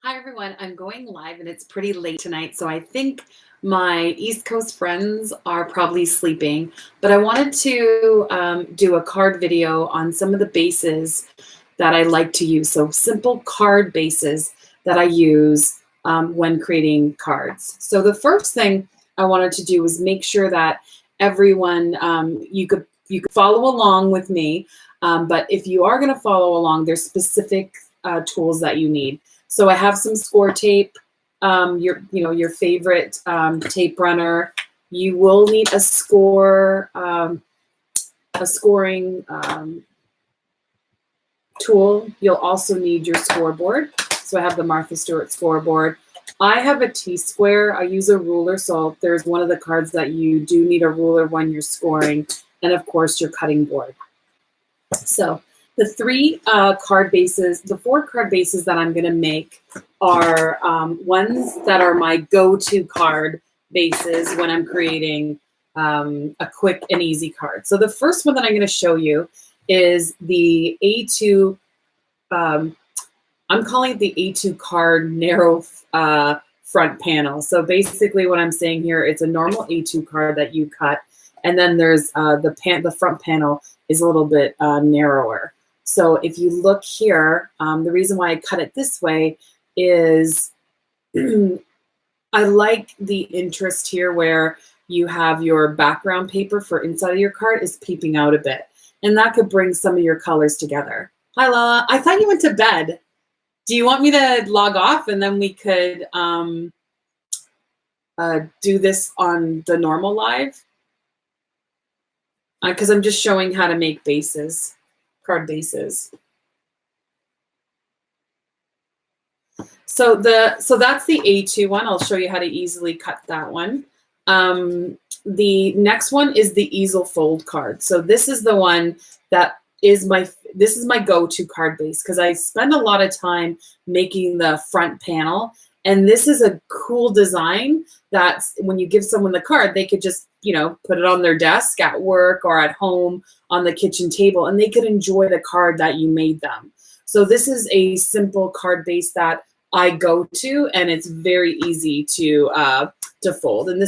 Hi everyone, I'm going live and it's pretty late tonight, so I think my East Coast friends are probably sleeping, but I wanted to do a card video on some of the bases that I like to use. So simple card bases that I use when creating cards. So the first thing I wanted to do was make sure that everyone, you could follow along with me, but if you are going to follow along, there's specific tools that you need. So I have some score tape, your favorite tape runner. You will need a scoring tool. You'll also need your scoreboard. So I have the Martha Stewart scoreboard. I have a T-square. I use a ruler. So if there's one of the cards that you do need a ruler when you're scoring, and of course your cutting board. So the four card bases that I'm going to make are ones that are my go-to card bases when I'm creating a quick and easy card. So the first one that I'm going to show you is the A2, I'm calling it the A2 card narrow front panel. So basically what I'm saying here, it's a normal A2 card that you cut, and then there's the front panel is a little bit narrower. So if you look here, the reason why I cut it this way is I like the interest here where you have your background paper for inside of your card is peeping out a bit. And that could bring some of your colors together. Hi, Lala. I thought you went to bed. Do you want me to log off and then we could do this on the normal live? Because I'm just showing how to make bases. Card bases. So that's the A2 one. I'll show you how to easily cut that one. The next one is the easel fold card. So this is the one that is my go-to card base because I spend a lot of time making the front panel, and this is a cool design that when you give someone the card, they could just, put it on their desk at work or at home on the kitchen table, and they could enjoy the card that you made them. So this is a simple card base that I go to, and it's very easy to fold. And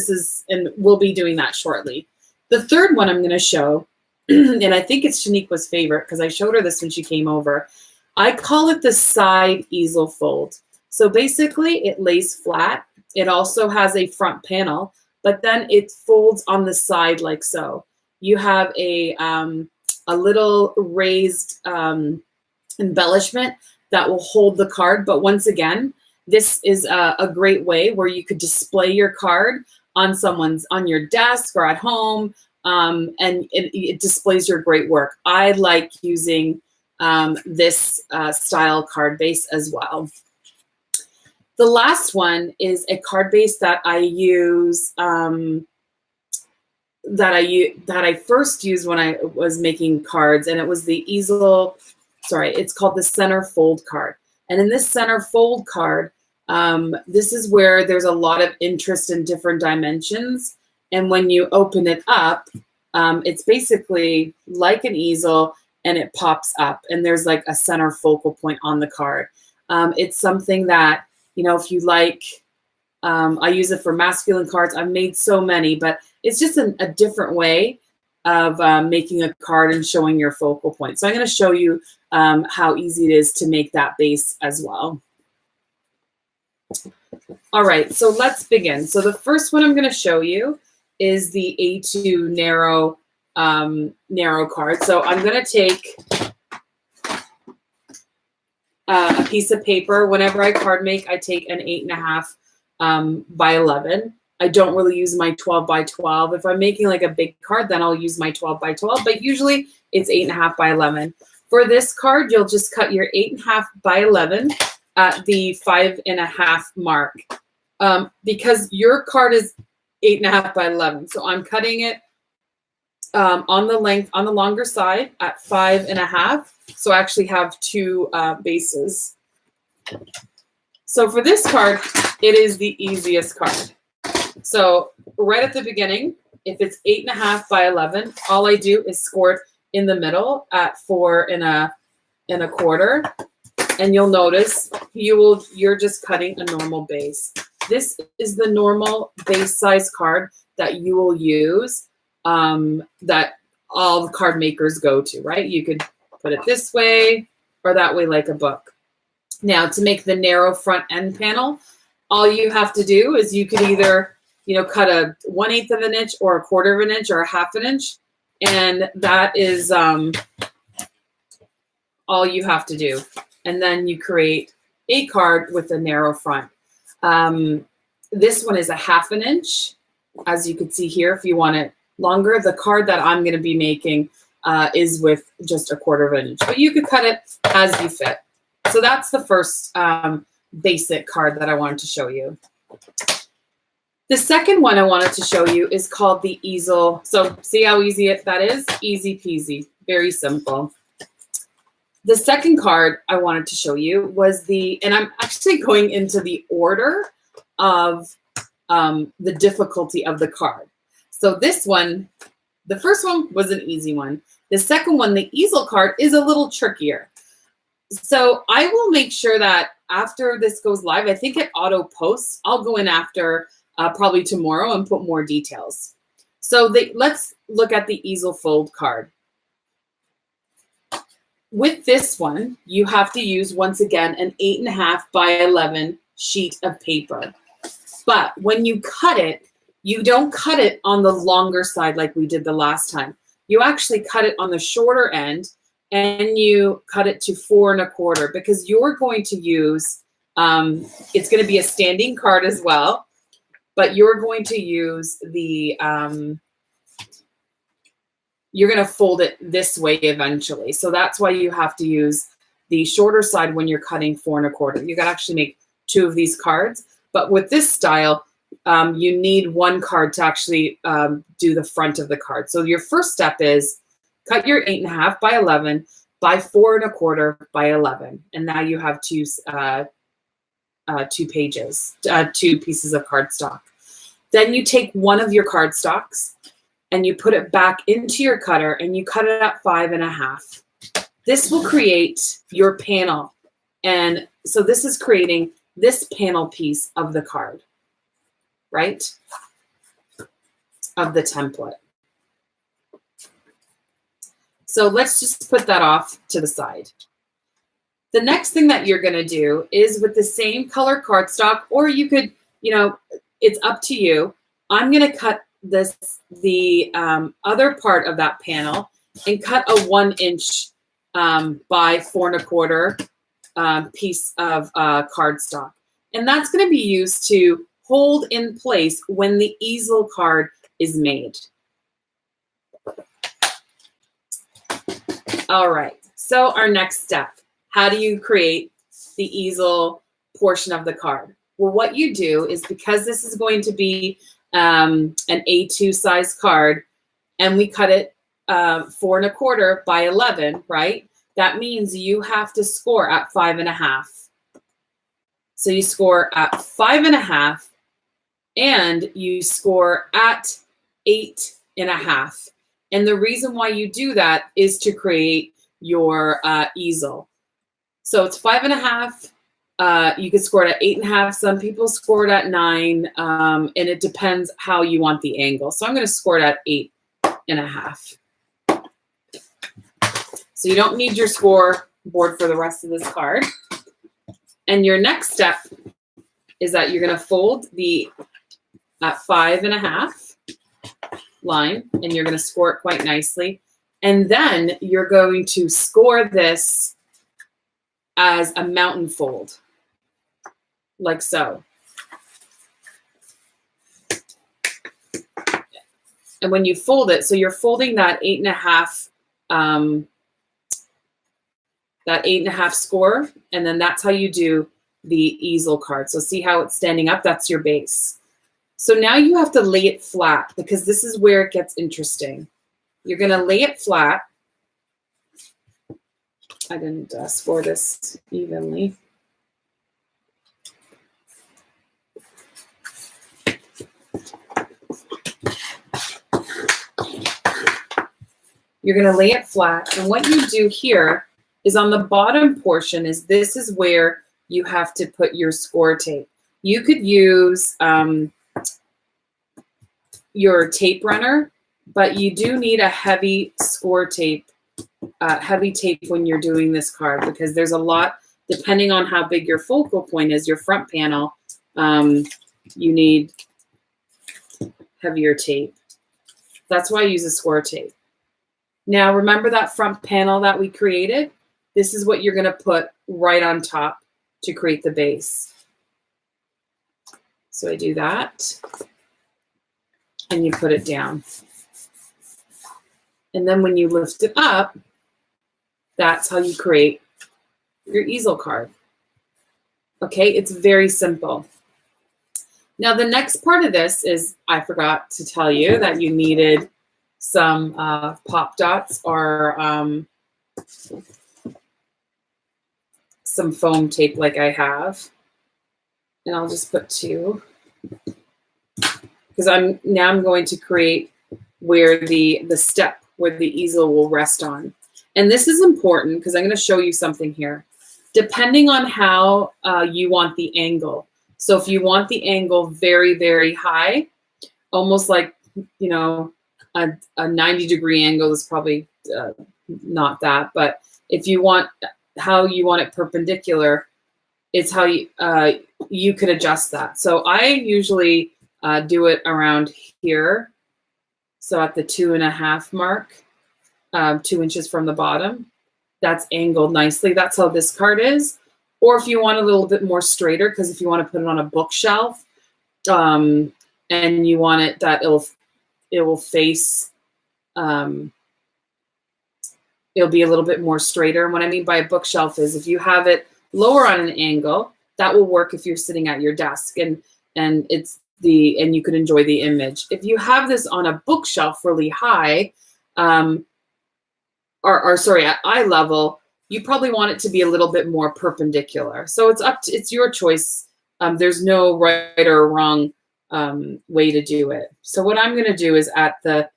we'll be doing that shortly. The third one I'm going to show, and I think it's Shaniqua's favorite because I showed her this when she came over. I call it the side easel fold. So basically, it lays flat. It also has a front panel, but then it folds on the side like so. You have a little raised embellishment that will hold the card. But once again, this is a great way where you could display your card on your desk or at home, and it displays your great work. I like using this style card base as well. The last one is a card base that I use, that I first used when I was making cards, and it was the easel. Sorry, it's called the center fold card. And in this center fold card, this is where there's a lot of interest in different dimensions. And when you open it up, it's basically like an easel, and it pops up, and there's like a center focal point on the card. It's something that, if you like, I use it for masculine cards. I've made so many, but it's just a different way of making a card and showing your focal point. So I'm going to show you how easy it is to make that base as well. All right, so let's begin. So the first one I'm going to show you is the A2 narrow card. So I'm going to take a piece of paper. Whenever I card make, I take an 8.5 by 11. I don't really use my 12 by 12. If I'm making like a big card, then I'll use my 12 by 12, but usually it's 8.5 by 11. For this card, you'll just cut your 8.5 by 11 at the 5.5 mark, because your card is 8.5 by 11. So I'm cutting it on the longer side at 5.5. So I actually have two bases. So for this card, it is the easiest card. So right at the beginning, if it's 8.5 by 11, all I do is score it in the middle at 4 1/4. And you'll notice you're just cutting a normal base. This is the normal base size card that you will use, that all the card makers go to, right? You could put it this way or that way like a book. Now, to make the narrow front end panel, all you have to do is you could either, cut a 1/8 of an inch or a 1/4 of an inch or a 1/2 an inch. And that is all you have to do. And then you create a card with a narrow front. This one is a 1/2 an inch, as you can see here. If you want it longer, the card that I'm going to be making is with just a 1/4 of an inch, but you could cut it as you fit. So that's the first basic card that I wanted to show you. The second one I wanted to show you is called the easel. So see how easy that is? Easy peasy, very simple. The second card I wanted to show you was and I'm actually going into the order of the difficulty of the card. So this one, the first one was an easy one. The second one, the easel card, is a little trickier. So I will make sure that after this goes live, I think it auto posts, I'll go in after probably tomorrow and put more details. So let's look at the easel fold card. With this one, you have to use, once again, an 8.5 by 11 sheet of paper. But when you cut it, you don't cut it on the longer side like we did the last time. You actually cut it on the shorter end, and you cut it to 4 1/4, because you're going to use, it's going to be a standing card as well, but you're going to use the, you're going to fold it this way eventually. So that's why you have to use the shorter side when you're cutting 4 1/4. You can actually make 2 of these cards, but with this style, you need 1 card to actually do the front of the card. So your first step is cut your 8.5 by 11 by 4 1/4 by 11. And now you have two pages, 2 pieces of cardstock. Then you take one of your cardstocks and you put it back into your cutter and you cut it at 5 1/2. This will create your panel. And so this is creating this panel piece of the card, right? Of the template. So let's just put that off to the side. The next thing that you're going to do is with the same color cardstock, or you could, it's up to you. I'm going to cut the other part of that panel and cut a 1 inch by 4 1/4 piece of cardstock. And that's going to be used to hold in place when the easel card is made. All right, so our next step, how do you create the easel portion of the card? Well, what you do is, because this is going to be an A2 size card, and we cut it 4 1/4 by 11, right? That means you have to score at 5 1/2. So you score at 5 1/2, and you score at 8 1/2. And the reason why you do that is to create your easel. So it's 5 1/2. You can score it at 8 1/2. Some people score it at 9, and it depends how you want the angle. So I'm going to score it at 8 1/2. So you don't need your score board for the rest of this card. And your next step is that you're going to fold the at 5 1/2 line, and you're going to score it quite nicely. And then you're going to score this as a mountain fold, like so. And when you fold it, so you're folding that 8 1/2, that 8 1/2 score, and then that's how you do the easel card. So see how it's standing up? That's your base. So now you have to lay it flat, because this is where it gets interesting. You're going to lay it flat. I didn't score this evenly. You're going to lay it flat. And what you do here is on the bottom portion. This is where you have to put your score tape. You could use your tape runner, but you do need a heavy score tape, heavy tape when you're doing this card, because there's a lot, depending on how big your focal point is, your front panel, you need heavier tape. That's why I use a score tape. Now, remember that front panel that we created? This is what you're going to put right on top to create the base. So I do that, and you put it down. And then when you lift it up, that's how you create your easel card. Okay, it's very simple. Now, the next part of this is, I forgot to tell you that you needed some pop dots or some foam tape like I have. And I'll just put 2. Because I'm going to create where the step where the easel will rest on. And this is important because I'm going to show you something here. Depending on how you want the angle. So if you want the angle very, very high, almost like, you know, a 90-degree angle is probably not that. But if you want how you want it perpendicular, it's how you can adjust that. So I usually do it around here. So at the 2.5 mark, 2 inches from the bottom, that's angled nicely. That's how this card is. Or if you want a little bit more straighter, because if you want to put it on a bookshelf, and you want it that it will face, it'll be a little bit more straighter. And what I mean by a bookshelf is if you have it lower on an angle, that will work if you're sitting at your desk and you can enjoy the image. If you have this on a bookshelf really high, or sorry, at eye level, you probably want it to be a little bit more perpendicular. So it's your choice. There's no right or wrong way to do it. So what I'm going to do is at the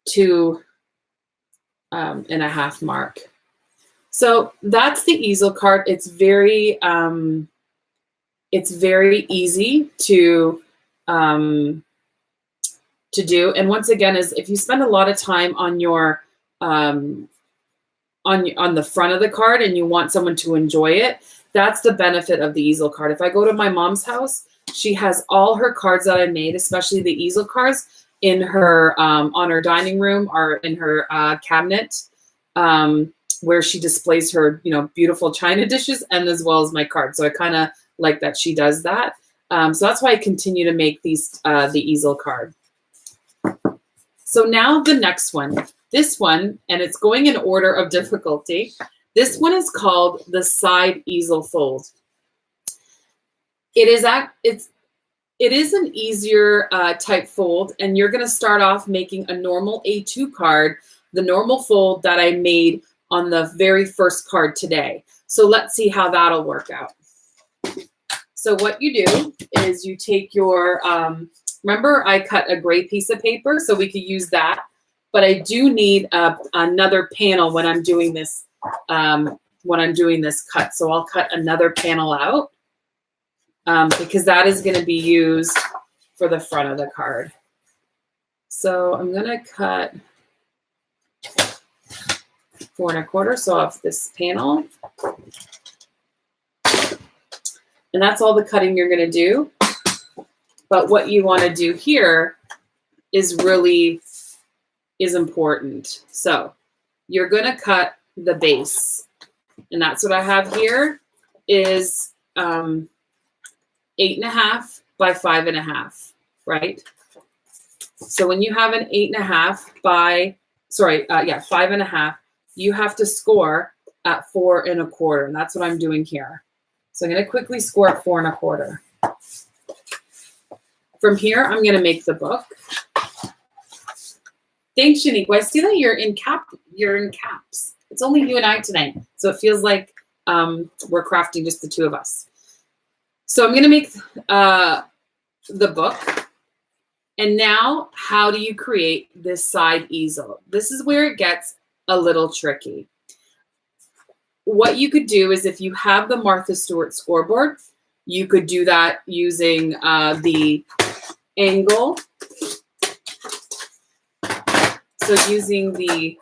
2.5 mark. So that's the easel card. It's very easy to do. And once again, is if you spend a lot of time on your on the front of the card and you want someone to enjoy it, that's the benefit of the easel card. If I go to my mom's house, she has all her cards that I made, especially the easel cards, in her on her dining room or in her cabinet, where she displays her beautiful china dishes and as well as my cards. So I kind of like that she does that. So that's why I continue to make these the easel card. So now the next one. This one, and it's going in order of difficulty. This one is called the side easel fold. It is an easier type fold, and you're going to start off making a normal A2 card, the normal fold that I made on the very first card today. So let's see how that'll work out. So what you do is you take your, remember I cut a gray piece of paper, so we could use that. But I do need another panel when I'm doing this cut. So I'll cut another panel out because that is going to be used for the front of the card. So I'm going to cut 4 1/4. So off this panel. And that's all the cutting you're going to do. But what you want to do here is important. So you're going to cut the base. And that's what I have here is 8.5 by 5.5, right? So when you have an 8.5 by, 5.5, you have to score at 4 1/4. And that's what I'm doing here. So I'm going to quickly score at 4 1/4. From here, I'm going to make the book. Thanks, Shaniqua. I see that you're in caps. It's only you and I tonight. So it feels like we're crafting just the two of us. So I'm going to make the book. And now, how do you create this side easel? This is where it gets a little tricky. what you could do is if you have the Martha Stewart scoreboard, you could do that using the angle. So using the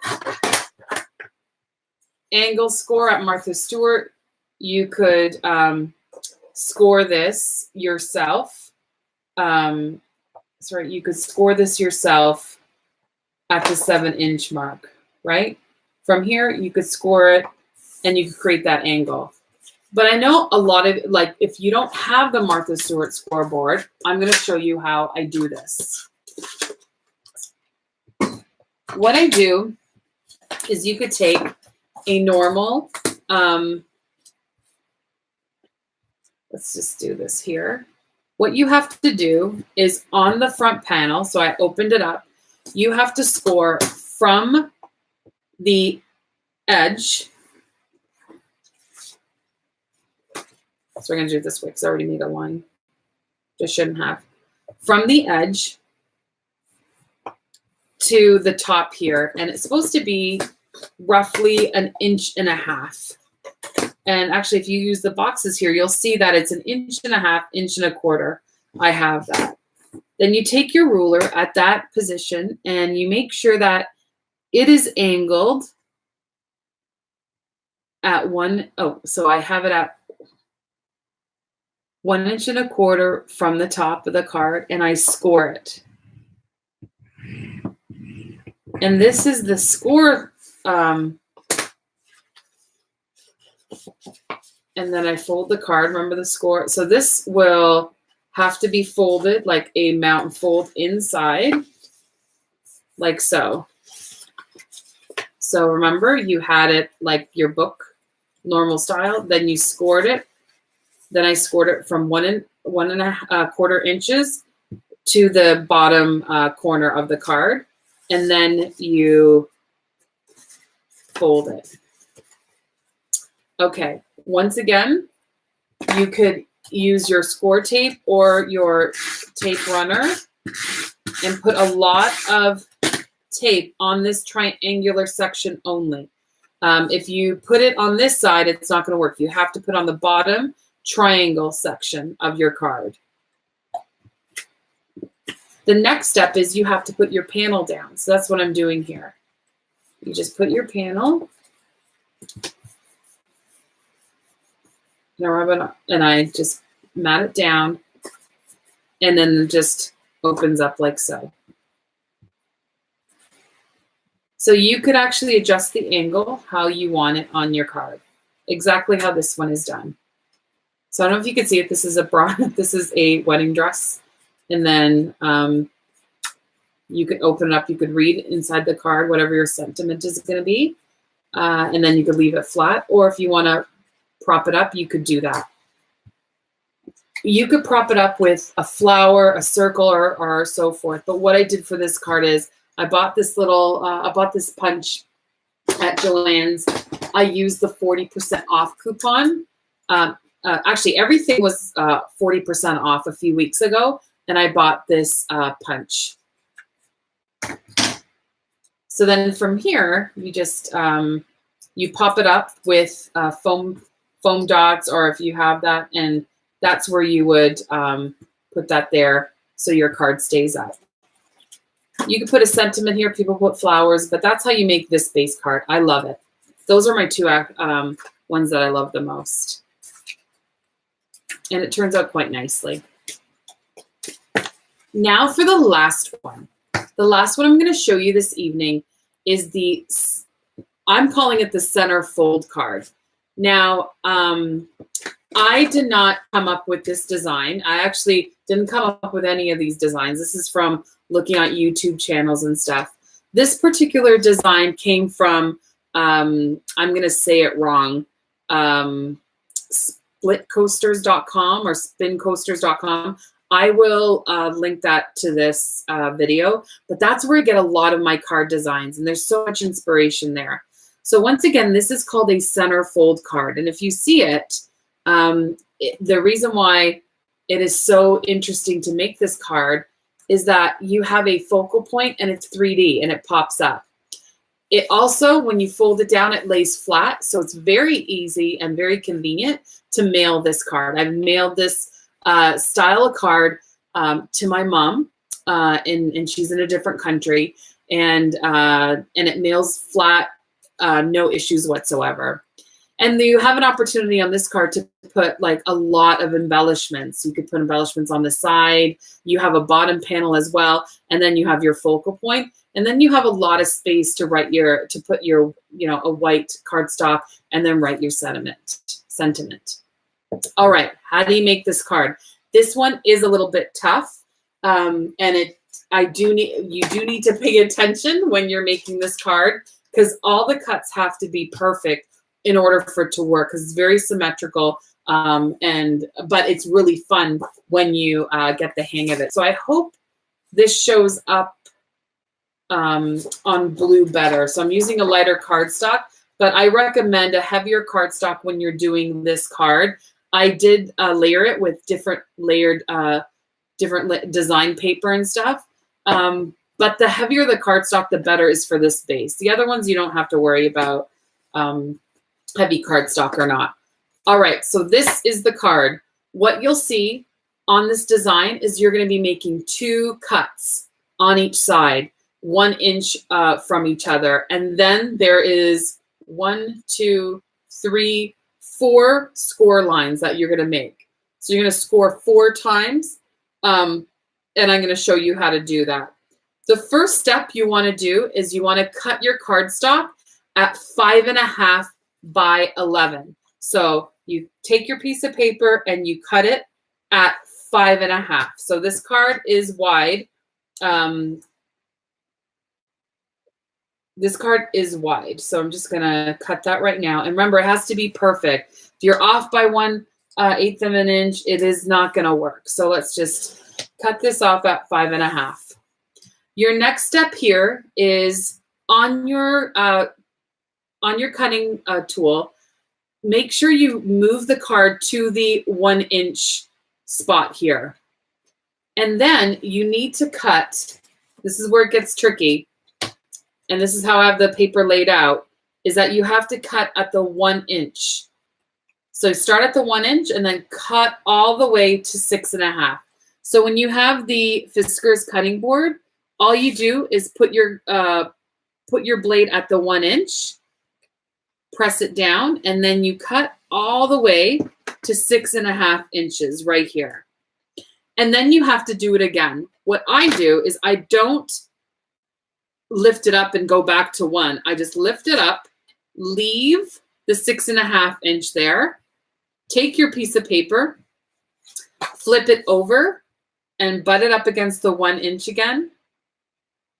angle score at Martha Stewart, you could score this yourself. Sorry, you could score this yourself at the 7-inch mark, right? From here, you could score it and you could create that angle. But I know a lot of, like, if you don't have the Martha Stewart scoreboard, I'm going to show you how I do this. What I do is you could take a normal, let's just do this here. What you have to do is on the front panel, so I opened it up, you have to score from the edge. So we're going to do it this way because I already made a line. Just shouldn't have. From the edge to the top here, and it's supposed to be roughly 1.5 inches. And actually, if you use the boxes here, you'll see that it's 1.5 inches, 1.25 inches. I have that. Then you take your ruler at that position and you make sure that it is angled at so I have it at 1.25 inches from the top of the card, and I score it. And this is the score. And then I fold the card. Remember the score. So this will have to be folded like a mountain fold inside, like so. So remember, you had it like your book, normal style. Then you scored it. Then I scored it from 1.25 inches to the bottom corner of the card. And then you fold it. Okay, once again, you could use your score tape or your tape runner and put a lot of tape on this triangular section only. If you put it on this side, it's not going to work. You have to put on the bottom triangle section of your card. The next step is you have to put your panel down. So that's what I'm doing here. You just put your panel. And I just mat it down, and then it just opens up like so. So you could actually adjust the angle how you want it on your card, exactly how this one is done. So I don't know if you can see it. This is a bra. This is a wedding dress, and then you could open it up. You could read inside the card whatever your sentiment is going to be, and then you could leave it flat. Or if you want to prop it up, you could do that. You could prop it up with a flower, a circle, or so forth. But what I did for this card is I bought this little, I bought this punch at Joann's. I used the 40% off coupon. Actually, everything was 40% off a few weeks ago, and I bought this punch. So then from here, you just you pop it up with foam dots, or if you have that, and that's where you would put that there so your card stays up. You could put a sentiment here. People put flowers, but that's how you make this base card. I love it. Those are my two ones that I love the most. And it turns out quite nicely. Now for the last one. The last one I'm going to show you this evening is the, I'm calling it the center fold card. Now, I did not come up with this design. I actually didn't come up with any of these designs. This is from looking at YouTube channels and stuff. This particular design came from, I'm going to say it wrong, splitcoasters.com or spincoasters.com. I will link that to this video, but that's where I get a lot of my card designs, and there's so much inspiration there. So once again, this is called a center fold card. And if you see it, the reason why it is so interesting to make this card is that you have a focal point and it's 3D and it pops up. It also, when you fold it down, it lays flat. So it's very easy and very convenient to mail this card. I've mailed this style of card to my mom, and she's in a different country, and it mails flat, no issues whatsoever. And you have an opportunity on this card to put like a lot of embellishments. You could put embellishments on the side. You have a bottom panel as well, and then you have your focal point, and then you have a lot of space to put your, a white cardstock, and then write your sentiment. All right, how do you make this card? This one is a little bit tough, and you do need to pay attention when you're making this card, because all the cuts have to be perfect in order for it to work, because it's very symmetrical, but it's really fun when you get the hang of it. So I hope this shows up on blue better. So I'm using a lighter cardstock, but I recommend a heavier cardstock when you're doing this card. I did layer it with different layered, design paper and stuff. But the heavier the cardstock, the better is for this base. The other ones, you don't have to worry about heavy cardstock or not. All right, so this is the card. What you'll see on this design is you're going to be making 2 cuts on each side, 1 inch from each other. And then there is 1, 2, 3, 4 score lines that you're going to make. So you're going to score 4 times, and I'm going to show you how to do that. The first step you want to do is you want to cut your cardstock at 5.5 by 11. So you take your piece of paper and you cut it at 5.5. So this card is wide. This card is wide. So I'm just going to cut that right now. And remember, it has to be perfect. If you're off by 1/8 of an inch, it is not going to work. So let's just cut this off at 5.5. Your next step here is on your cutting tool, make sure you move the card to the 1 inch spot here. And then you need to cut, this is where it gets tricky, and this is how I have the paper laid out, is that you have to cut at the 1 inch. So start at the 1 inch and then cut all the way to 6.5. So when you have the Fiskars cutting board, all you do is put your blade at the 1 inch, press it down, and then you cut all the way to 6.5 inches right here. And then you have to do it again. What I do is I don't lift it up and go back to 1. I just lift it up, leave the 6.5 inch there, take your piece of paper, flip it over, and butt it up against the 1 inch again,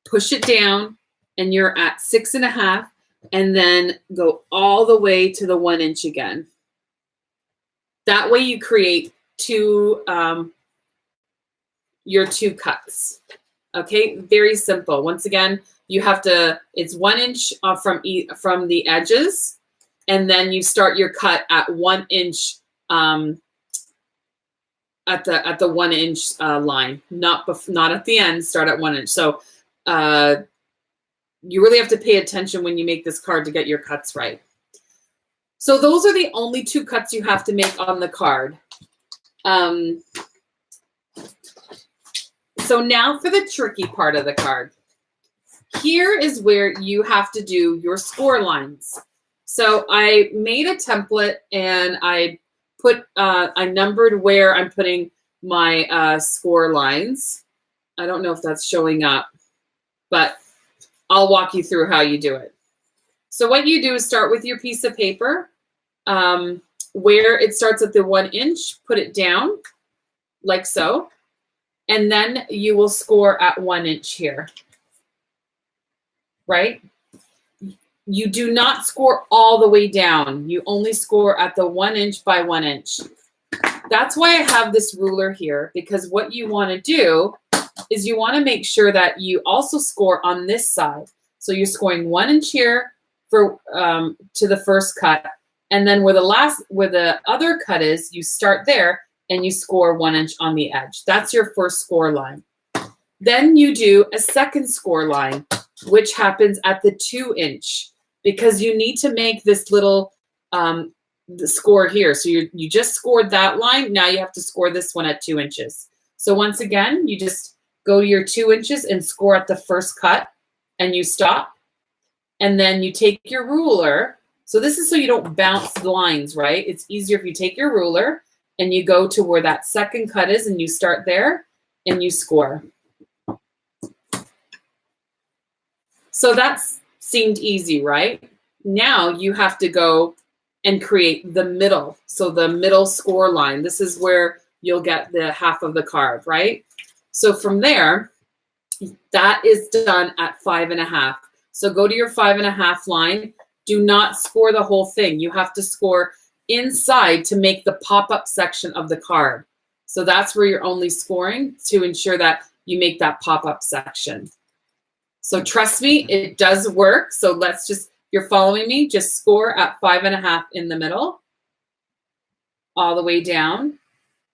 push it down, and you're at 6.5, and then go all the way to the 1 inch again. That way you create your 2 cuts. Okay, very simple. Once again, you have to, it's 1 inch from the edges, and then you start your cut at 1 inch at the 1 inch line, not at the end. Start at 1 inch. So you really have to pay attention when you make this card to get your cuts right. So those are the only 2 cuts you have to make on the card. So now for the tricky part of the card. Here is where you have to do your score lines. So I made a template and I numbered where I'm putting my score lines. I don't know if that's showing up, but I'll walk you through how you do it. So what you do is start with your piece of paper, where it starts at the 1 inch, put it down like so, and then you will score at 1 inch here, right? You do not score all the way down. You only score at the 1 inch by 1 inch. That's why I have this ruler here, because what you want to do is you want to make sure that you also score on this side. So you're scoring 1 inch here for to the first cut, and then where the other cut is, you start there and you score 1 inch on the edge. That's your first score line. Then you do a second score line. which happens at the 2-inch, because you need to make this little the score here. So you just scored that line. Now you have to score this one at 2 inches. So once again, you just go to your 2 inches and score at the first cut, and you stop. And then you take your ruler. So this is so you don't bounce the lines, right? It's easier if you take your ruler and you go to where that second cut is, and you start there and you score. So that's seemed easy, right? Now you have to go and create the middle. So the middle score line, this is where you'll get the half of the card, right? So from there, that is done at 5.5. So go to your 5.5 line. Do not score the whole thing. You have to score inside to make the pop-up section of the card. So that's where you're only scoring, to ensure that you make that pop-up section. So trust me, it does work. So let's just, you're following me, just score at 5.5 in the middle, all the way down.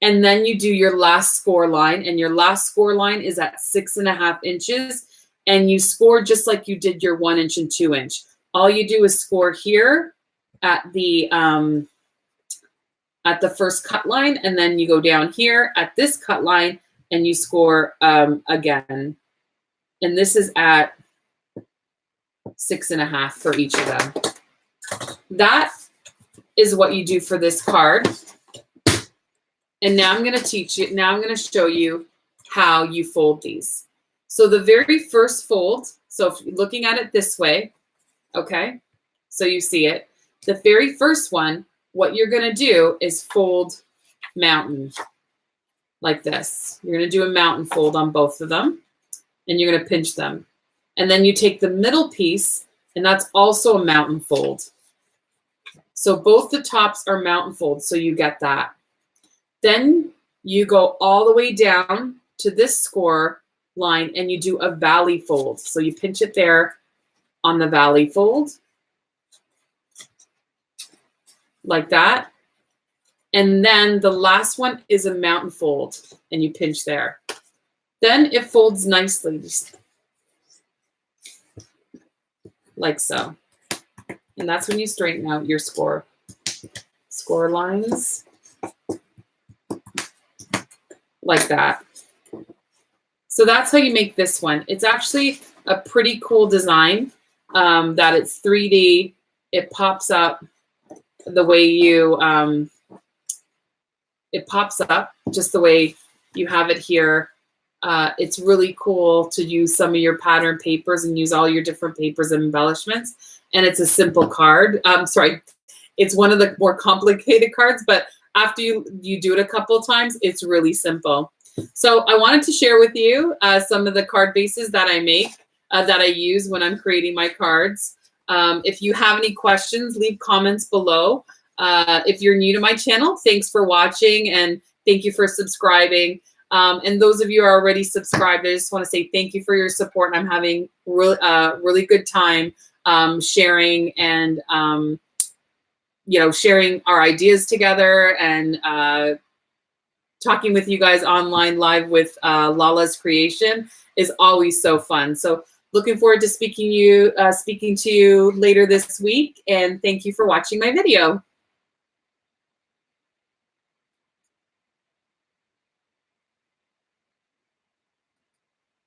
And then you do your last score line, and your last score line is at 6.5 inches. And you score just like you did your 1 inch and 2 inch. All you do is score here at the first cut line, and then you go down here at this cut line and you score again. And this is at 6.5 for each of them. That is what you do for this card. And now I'm going to teach you, now I'm going to show you how you fold these. So the very first fold, so if you're looking at it this way, okay, so you see it. The very first one, what you're going to do is fold mountain like this. You're going to do a mountain fold on both of them, and you're going to pinch them. And then you take the middle piece, and that's also a mountain fold. So both the tops are mountain folds, so you get that. Then you go all the way down to this score line, and you do a valley fold. So you pinch it there on the valley fold, like that. And then the last one is a mountain fold, and you pinch there. Then it folds nicely, just like so. And that's when you straighten out your score lines, like that. So that's how you make this one. It's actually a pretty cool design, that it's 3D. It pops up the way you, it pops up just the way you have it here. It's really cool to use some of your pattern papers and use all your different papers and embellishments. And it's a simple card. Sorry, it's one of the more complicated cards, but after you do it a couple of times, it's really simple. So I wanted to share with you some of the card bases that I make, that I use when I'm creating my cards. If you have any questions, leave comments below. If you're new to my channel, thanks for watching, and thank you for subscribing. And those of you who are already subscribed, I just want to say thank you for your support. I'm having really good time sharing and sharing our ideas together, and talking with you guys online live with Lala's Creation is always so fun. So looking forward to speaking to you later this week, and thank you for watching my video.